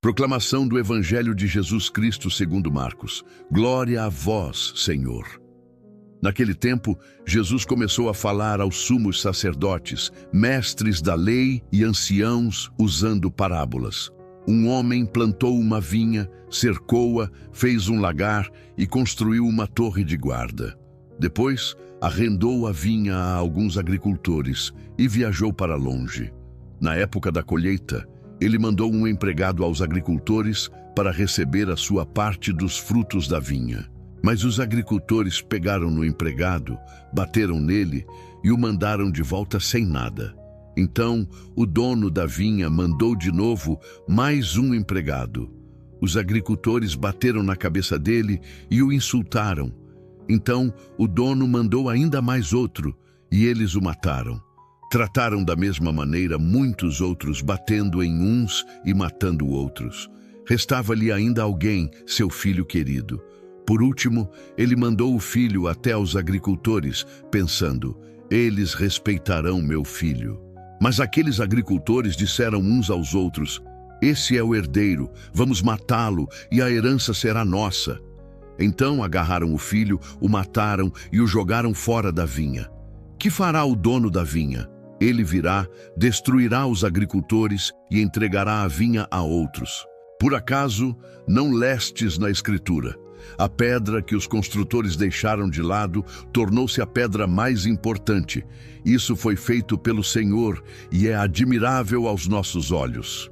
Proclamação do Evangelho de Jesus Cristo segundo Marcos. Glória a vós, Senhor. Naquele tempo, Jesus começou a falar aos sumos sacerdotes, mestres da lei e anciãos, usando parábolas. Um homem plantou uma vinha, cercou-a, fez um lagar e construiu uma torre de guarda. Depois, arrendou a vinha a alguns agricultores e viajou para longe. Na época da colheita, ele mandou um empregado aos agricultores para receber a sua parte dos frutos da vinha. Mas os agricultores pegaram no empregado, bateram nele e o mandaram de volta sem nada. Então, o dono da vinha mandou de novo mais um empregado. Os agricultores bateram na cabeça dele e o insultaram. Então, o dono mandou ainda mais outro e eles o mataram. Trataram da mesma maneira muitos outros, batendo em uns e matando outros. Restava-lhe ainda alguém, seu filho querido. Por último, ele mandou o filho até aos agricultores, pensando, eles respeitarão meu filho. Mas aqueles agricultores disseram uns aos outros, esse é o herdeiro, vamos matá-lo e a herança será nossa. Então agarraram o filho, o mataram e o jogaram fora da vinha. Que fará o dono da vinha? Ele virá, destruirá os agricultores e entregará a vinha a outros. Por acaso, não lestes na Escritura? A pedra que os construtores deixaram de lado tornou-se a pedra mais importante. Isso foi feito pelo Senhor e é admirável aos nossos olhos.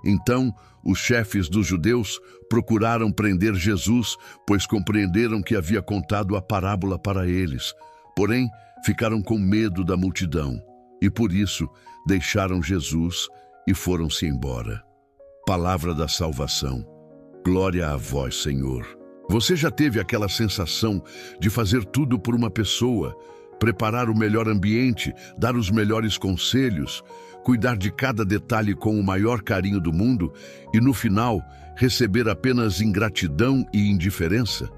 Então, os chefes dos judeus procuraram prender Jesus, pois compreenderam que havia contado a parábola para eles. Porém, ficaram com medo da multidão e, por isso, deixaram Jesus e foram-se embora. Palavra da salvação. Glória a vós, Senhor. Você já teve aquela sensação de fazer tudo por uma pessoa, preparar o melhor ambiente, dar os melhores conselhos, cuidar de cada detalhe com o maior carinho do mundo e, no final, receber apenas ingratidão e indiferença?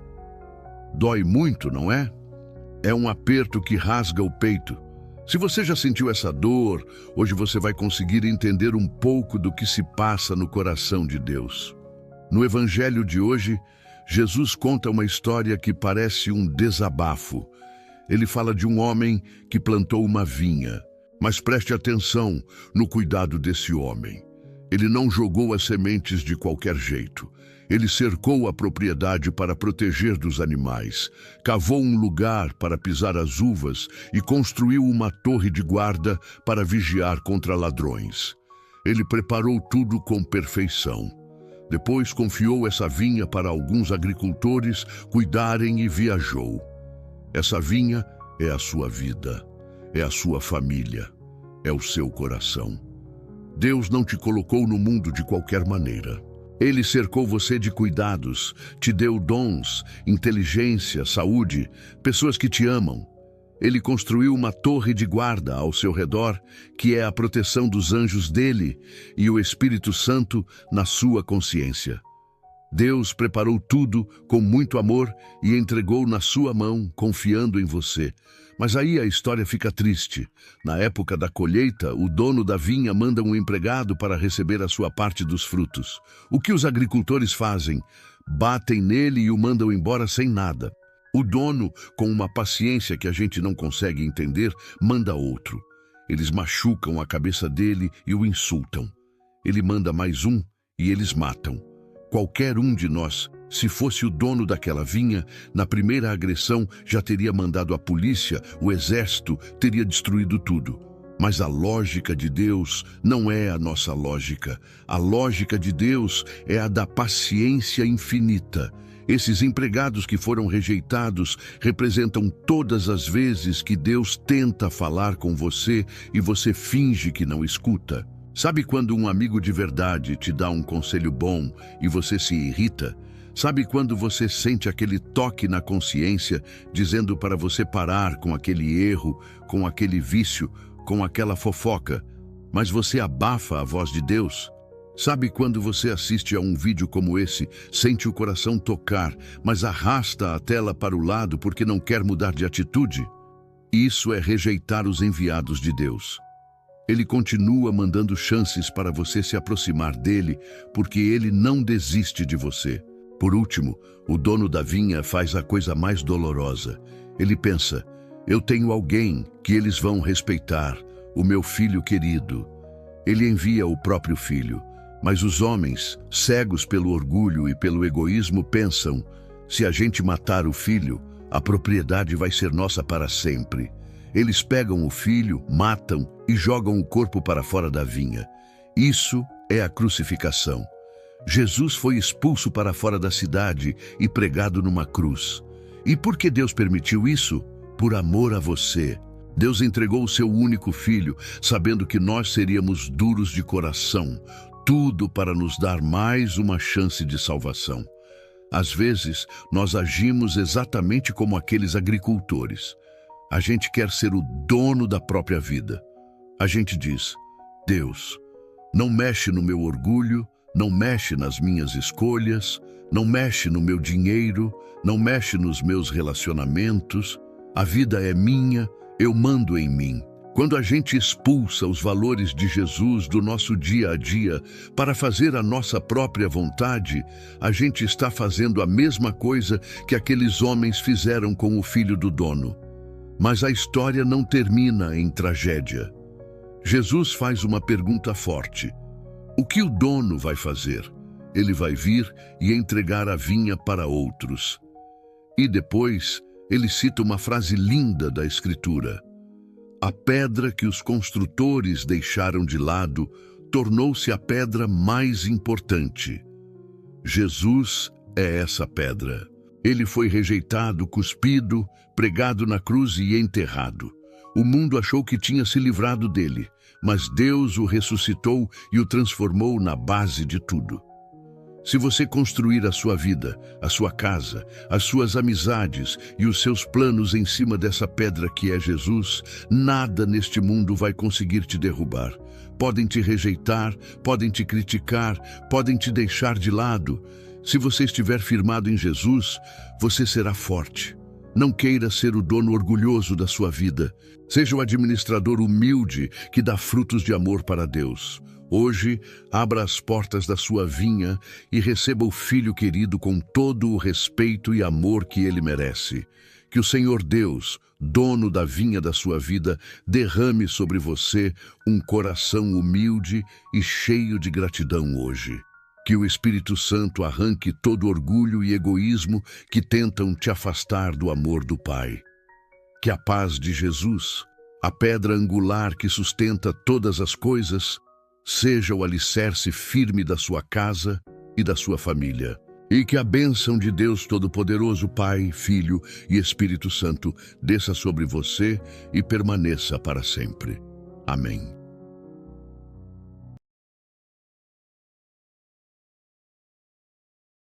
Dói muito, não é? É um aperto que rasga o peito. Se você já sentiu essa dor, hoje você vai conseguir entender um pouco do que se passa no coração de Deus. No Evangelho de hoje, Jesus conta uma história que parece um desabafo. Ele fala de um homem que plantou uma vinha. Mas preste atenção no cuidado desse homem. Ele não jogou as sementes de qualquer jeito. Ele cercou a propriedade para proteger dos animais, cavou um lugar para pisar as uvas e construiu uma torre de guarda para vigiar contra ladrões. Ele preparou tudo com perfeição. Depois confiou essa vinha para alguns agricultores cuidarem e viajou. Essa vinha é a sua vida, é a sua família, é o seu coração. Deus não te colocou no mundo de qualquer maneira. Ele cercou você de cuidados, te deu dons, inteligência, saúde, pessoas que te amam. Ele construiu uma torre de guarda ao seu redor, que é a proteção dos anjos dele e o Espírito Santo na sua consciência. Deus preparou tudo com muito amor e entregou na sua mão, confiando em você. Mas aí a história fica triste. Na época da colheita, o dono da vinha manda um empregado para receber a sua parte dos frutos. O que os agricultores fazem? Batem nele e o mandam embora sem nada. O dono, com uma paciência que a gente não consegue entender, manda outro. Eles machucam a cabeça dele e o insultam. Ele manda mais um e eles matam. Qualquer um de nós, se fosse o dono daquela vinha, na primeira agressão já teria mandado a polícia, o exército teria destruído tudo. Mas a lógica de Deus não é a nossa lógica. A lógica de Deus é a da paciência infinita. Esses empregados que foram rejeitados representam todas as vezes que Deus tenta falar com você e você finge que não escuta. Sabe quando um amigo de verdade te dá um conselho bom e você se irrita? Sabe quando você sente aquele toque na consciência dizendo para você parar com aquele erro, com aquele vício, com aquela fofoca, mas você abafa a voz de Deus? Sabe quando você assiste a um vídeo como esse, sente o coração tocar, mas arrasta a tela para o lado porque não quer mudar de atitude? Isso é rejeitar os enviados de Deus. Ele continua mandando chances para você se aproximar dele, porque ele não desiste de você. Por último, o dono da vinha faz a coisa mais dolorosa. Ele pensa: eu tenho alguém que eles vão respeitar, o meu filho querido. Ele envia o próprio filho, mas os homens, cegos pelo orgulho e pelo egoísmo, pensam: se a gente matar o filho, a propriedade vai ser nossa para sempre. Eles pegam o filho, matam e jogam o corpo para fora da vinha. Isso é a crucificação. Jesus foi expulso para fora da cidade e pregado numa cruz. E por que Deus permitiu isso? Por amor a você. Deus entregou o seu único filho, sabendo que nós seríamos duros de coração, tudo para nos dar mais uma chance de salvação. Às vezes, nós agimos exatamente como aqueles agricultores. A gente quer ser o dono da própria vida. A gente diz: Deus, não mexe no meu orgulho, não mexe nas minhas escolhas, não mexe no meu dinheiro, não mexe nos meus relacionamentos. A vida é minha, eu mando em mim. Quando a gente expulsa os valores de Jesus do nosso dia a dia para fazer a nossa própria vontade, a gente está fazendo a mesma coisa que aqueles homens fizeram com o filho do dono. Mas a história não termina em tragédia. Jesus faz uma pergunta forte. O que o dono vai fazer? Ele vai vir e entregar a vinha para outros. E depois, ele cita uma frase linda da Escritura. A pedra que os construtores deixaram de lado tornou-se a pedra mais importante. Jesus é essa pedra. Ele foi rejeitado, cuspido, pregado na cruz e enterrado. O mundo achou que tinha se livrado dele, mas Deus o ressuscitou e o transformou na base de tudo. Se você construir a sua vida, a sua casa, as suas amizades e os seus planos em cima dessa pedra que é Jesus, nada neste mundo vai conseguir te derrubar. Podem te rejeitar, podem te criticar, podem te deixar de lado. Se você estiver firmado em Jesus, você será forte. Não queira ser o dono orgulhoso da sua vida. Seja o administrador humilde que dá frutos de amor para Deus. Hoje, abra as portas da sua vinha e receba o filho querido com todo o respeito e amor que ele merece. Que o Senhor Deus, dono da vinha da sua vida, derrame sobre você um coração humilde e cheio de gratidão hoje. Que o Espírito Santo arranque todo orgulho e egoísmo que tentam te afastar do amor do Pai. Que a paz de Jesus, a pedra angular que sustenta todas as coisas, seja o alicerce firme da sua casa e da sua família. E que a bênção de Deus Todo-Poderoso, Pai, Filho e Espírito Santo desça sobre você e permaneça para sempre. Amém.